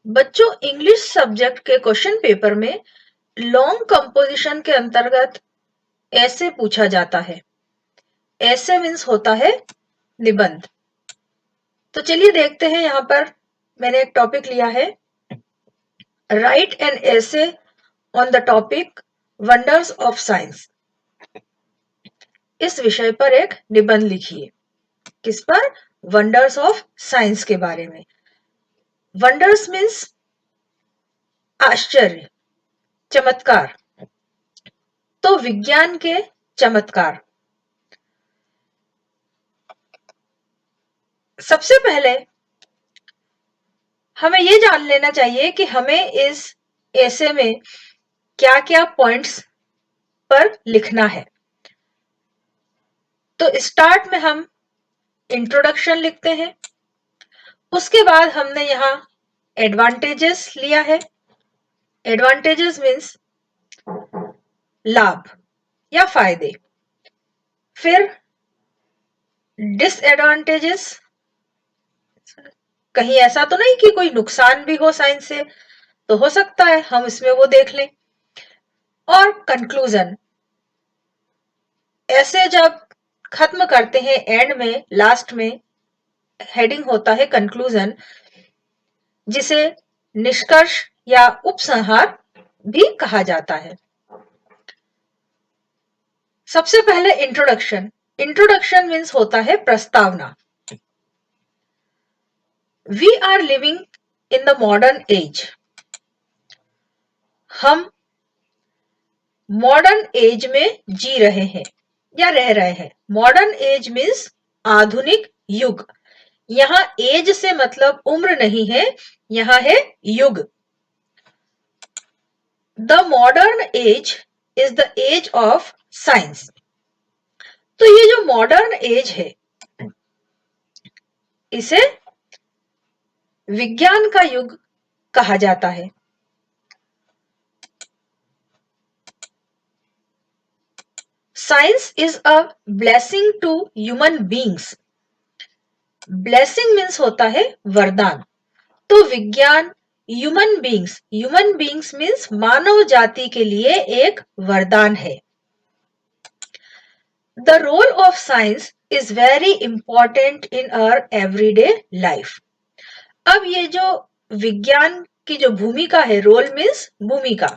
बच्चों, English subject के question paper में लॉन्ग कंपोजिशन के अंतर्गत ऐसे पूछा जाता है। ऐसे मीन्स होता है निबंध। तो चलिए देखते हैं, यहाँ पर मैंने एक टॉपिक लिया है, राइट एन ऐसे on the topic wonders of science. इस विषय पर एक निबंध लिखिए। किस पर? वंडर्स ऑफ साइंस के बारे में। वंडर्स मीन्स आश्चर्य, चमत्कार। तो विज्ञान के चमत्कार। सबसे पहले हमें ये जान लेना चाहिए कि हमें इस ऐसे में क्या क्या पॉइंट्स पर लिखना है। तो स्टार्ट में हम इंट्रोडक्शन लिखते हैं। उसके बाद हमने यहाँ एडवांटेजेस लिया है। एडवांटेजेस मीन्स लाभ या फायदे। फिर डिसएडवांटेजेस, कहीं ऐसा तो नहीं कि कोई नुकसान भी हो साइंस से, तो हो सकता है हम इसमें वो देख लें। और कंक्लूजन, ऐसे जब खत्म करते हैं एंड में, लास्ट में हेडिंग होता है कंक्लूजन, जिसे निष्कर्ष या उपसंहार भी कहा जाता है। सबसे पहले इंट्रोडक्शन। इंट्रोडक्शन मीन्स होता है प्रस्तावना। We are living in the modern age. हम मॉडर्न एज में जी रहे हैं या रह रहे हैं। मॉडर्न एज मीन्स आधुनिक युग। यहाँ एज से मतलब उम्र नहीं है, यहाँ है युग। The modern age is the age of science. तो ये जो मॉडर्न एज है, इसे विज्ञान का युग कहा जाता है। Science is a blessing to human beings. Blessing means होता है वरदान। तो विज्ञान ह्यूमन बींग्स मीन्स मानव जाति के लिए एक वरदान है। The role of science is very important in our everyday life. अब ये जो विज्ञान की जो भूमिका है, रोल मीन्स भूमिका,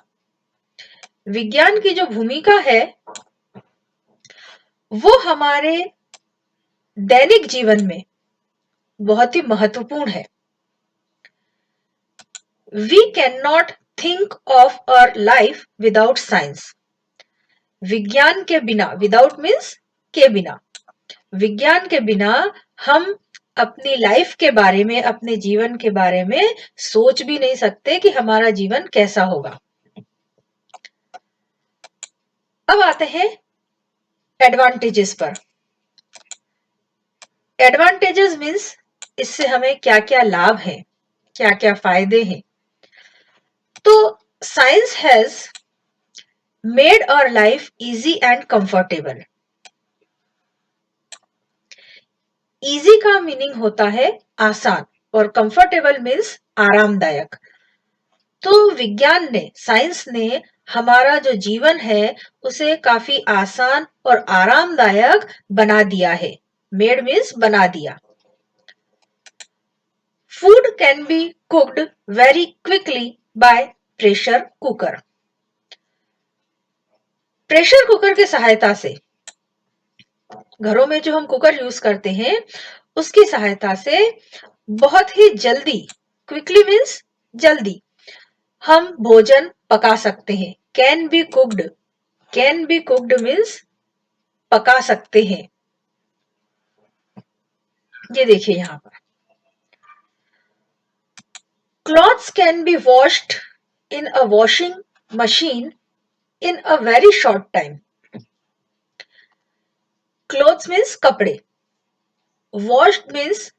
विज्ञान की जो भूमिका है वो हमारे दैनिक जीवन में बहुत ही महत्वपूर्ण है। We can not think of our life without science. विज्ञान के बिना, विदाउट मीन्स के बिना, विज्ञान के बिना हम अपनी लाइफ के बारे में, अपने जीवन के बारे में सोच भी नहीं सकते कि हमारा जीवन कैसा होगा। अब आते हैं एडवांटेजेस पर। एडवांटेजेस मीन्स इससे हमें क्या क्या लाभ है, क्या क्या फायदे हैं। तो science has made our life easy and comfortable. Easy का मीनिंग होता है आसान और कंफर्टेबल मीन्स आरामदायक। तो विज्ञान ने, साइंस ने हमारा जो जीवन है उसे काफी आसान और आरामदायक बना दिया है। मेड मीन्स बना दिया। Food can be cooked very quickly by pressure cooker. Pressure cooker की सहायता से, घरों में जो हम कुकर यूज करते हैं उसकी सहायता से बहुत ही जल्दी, क्विकली मीन्स जल्दी, हम भोजन पका सकते हैं। Can be cooked, can be cooked means पका सकते हैं। ये देखिए यहाँ पर, clothes can be washed in a washing machine in a very short time. Clothes means कपड़े, वॉश्ड मीन्स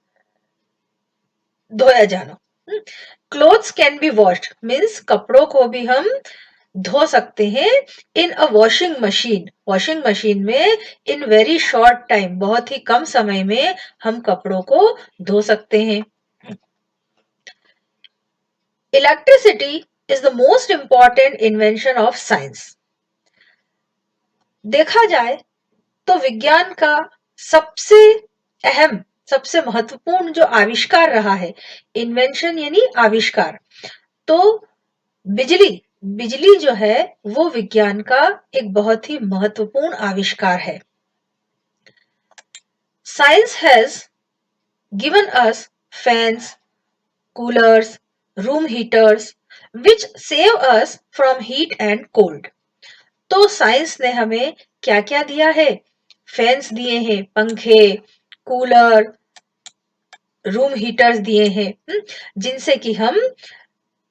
धोया जाना। Clothes can be washed means कपड़ों को भी हम धो सकते हैं in a washing machine, washing machine में इन वेरी शॉर्ट टाइम, बहुत ही कम समय में हम कपड़ों को धो सकते हैं। Electricity is the most important invention of science. देखा जाए तो विज्ञान का सबसे अहम, सबसे महत्वपूर्ण जो आविष्कार रहा है, इन्वेंशन यानी आविष्कार, तो बिजली बिजली जो है वो विज्ञान का एक बहुत ही महत्वपूर्ण आविष्कार है। Science has given us fans, coolers, room heaters which save us from heat and cold. तो साइंस ने हमें क्या क्या दिया है? फैंस दिए हैं, पंखे, कूलर, रूम हीटर्स दिए हैं, जिनसे कि हम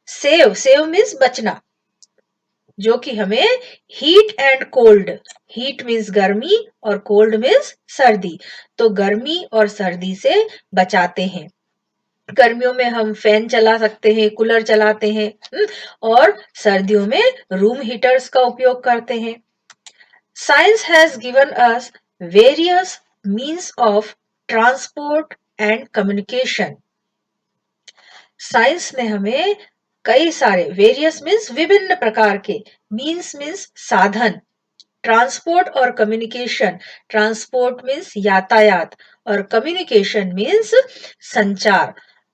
सेव मीन्स बचना, जो कि हमें heat and cold, heat means गर्मी और कोल्ड मीन्स सर्दी, तो गर्मी और सर्दी से बचाते हैं। गर्मियों में हम फैन चला सकते हैं, कूलर चलाते हैं, और सर्दियों में रूम हीटर्स का उपयोग करते हैं। Science has given us various means of transport and communication. Science ने हमें कई सारे, वेरियस मीन्स विभिन्न प्रकार के, मीन्स मीन्स साधन, ट्रांसपोर्ट और कम्युनिकेशन, ट्रांसपोर्ट मीन्स यातायात और कम्युनिकेशन मीन्स संचार।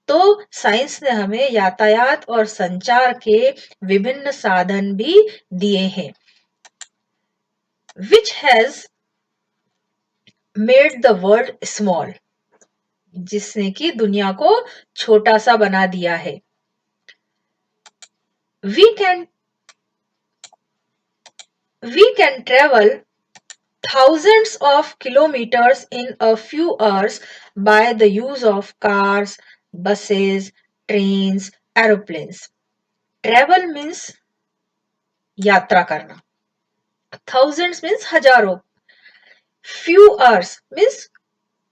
तो साइंस ने हमें यातायात और संचार के विभिन्न साधन भी दिए हैं। Which has made the world small, जिसने कि दुनिया को छोटा सा बना दिया है। We can travel thousands of kilometers in a few hours by the use of cars, buses, trains, aeroplanes. Travel means यात्रा करना, thousands means हजारों, few hours means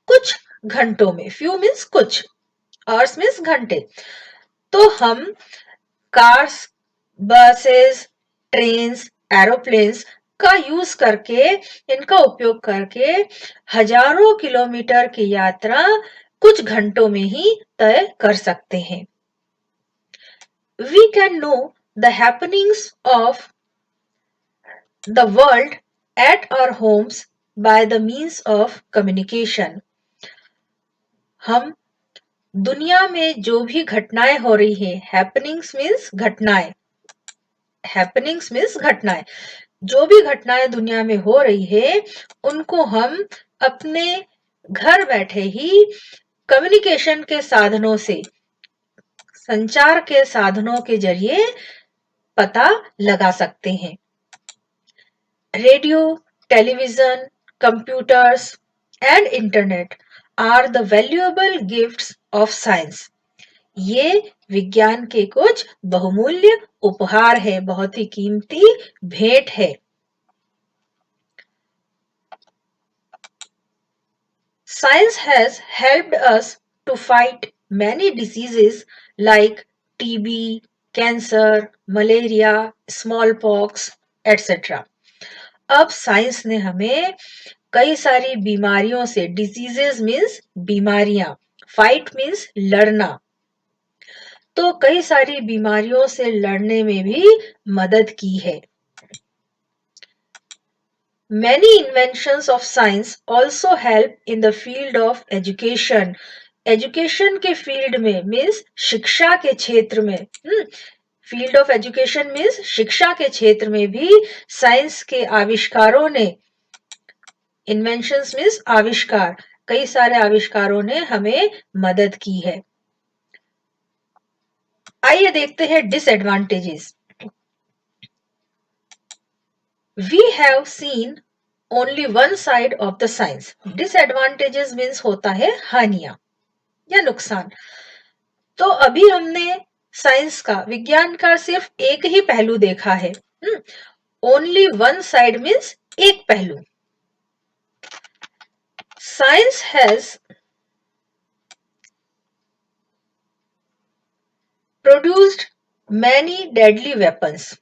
कुछ घंटों में, few means कुछ, hours means घंटे, तो हम कार्स, बसेस, ट्रेन्स, एरोप्लेन्स का यूज करके, इनका उपयोग करके हजारों किलोमीटर की यात्रा कुछ घंटों में ही तय कर सकते हैं। We can know the happenings of the world at our homes by the means of communication. हम दुनिया में जो भी घटनाएं हो रही है, हैपनिंग्स मीन्स घटनाएं, हैपनिंग्स मीन्स घटनाएं, जो भी घटनाएं दुनिया में हो रही है, उनको हम अपने घर बैठे ही कम्युनिकेशन के साधनों से, संचार के साधनों के जरिए पता लगा सकते हैं। Radio, television, computers and internet are the valuable gifts of science. ये विज्ञान के कुछ बहुमूल्य उपहार है, बहुत ही कीमती भेंट है। Science has helped us to fight many diseases like TB, cancer, malaria, smallpox, etc. अब साइंस ने हमें कई सारी बीमारियों से, डिजीजेस मीन्स बीमारियां, फाइट मीन्स लड़ना, तो कई सारी बीमारियों से लड़ने में भी मदद की है। Many inventions of science also help in the field of education. Education के फील्ड में मीन्स शिक्षा के क्षेत्र में, फील्ड ऑफ एजुकेशन मीन्स शिक्षा के क्षेत्र में भी साइंस के आविष्कारों ने, इन्वेंशंस मीन्स आविष्कार, कई सारे आविष्कारों ने हमें मदद की है। आइए देखते हैं disadvantages. We have seen only one side of the science. Disadvantages means होता है हानियां या नुकसान। तो अभी हमने साइंस का, विज्ञान का सिर्फ एक ही पहलू देखा है। ओनली वन साइड मीन्स एक पहलू। Science has produced many deadly weapons.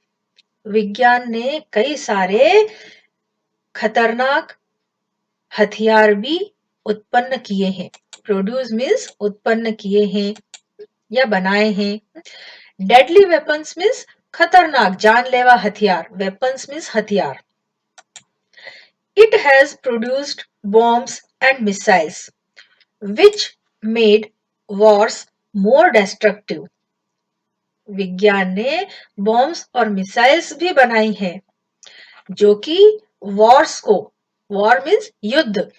विज्ञान ने कई सारे खतरनाक हथियार भी उत्पन्न किए हैं। प्रोड्यूस मीन्स उत्पन्न किए हैं या बनाए हैं। डेडली वेपन्स मीन्स खतरनाक जानलेवा हथियार, वेपन्स मीन्स हथियार। It has produced bombs and missiles which made wars more destructive. विज्ञान ने बॉम्ब्स और मिसाइल्स भी बनाई हैं जो कि वॉर्स को, वॉर मीन्स युद्ध,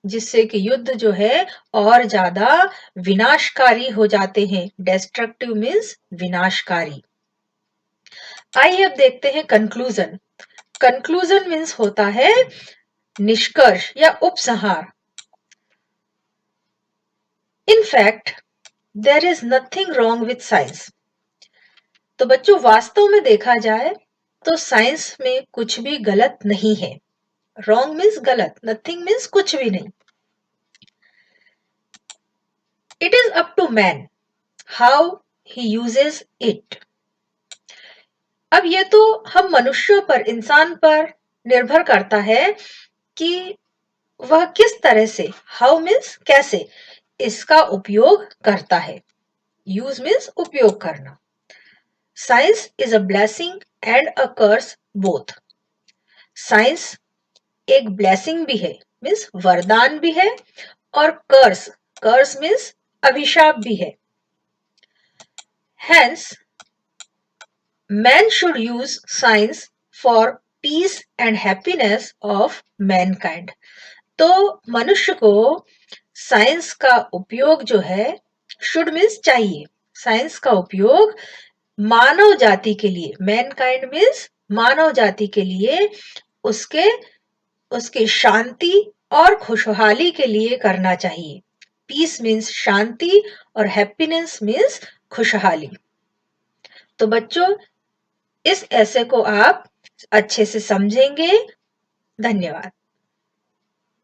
जिससे कि युद्ध जो है और ज्यादा विनाशकारी हो जाते हैं। डेस्ट्रक्टिव मीन्स विनाशकारी। आइए अब देखते हैं कंक्लूजन। कंक्लूजन मीन्स होता है निष्कर्ष या उपसंहार। In fact there is nothing wrong with science. तो बच्चों वास्तव में देखा जाए तो साइंस में कुछ भी गलत नहीं है। रॉन्ग मीन्स गलत, नथिंग मीन्स कुछ भी नहीं। It is up to man how he uses it. अब ये तो हम मनुष्यों पर, इंसान पर निर्भर करता है कि वह किस तरह से, हाउ मीन्स कैसे, इसका उपयोग करता है। यूज मीन्स उपयोग करना। Science is a blessing and a curse both. Science एक ब्लेसिंग भी है, मीन्स वरदान भी है, और कर्स, कर्स मीन्स अभिशाप भी है। Hence, man should use science for peace and happiness of mankind. तो मनुष्य को साइंस का उपयोग जो है, शुड मीन्स चाहिए, साइंस का उपयोग मानव जाति के लिए, मैनकाइंड मीन्स मानव जाति के लिए, उसके उसके शांति और खुशहाली के लिए करना चाहिए। पीस मीन्स शांति और हैप्पीनेस मीन्स खुशहाली। तो बच्चों इस ऐसे को आप अच्छे से समझेंगे। धन्यवाद।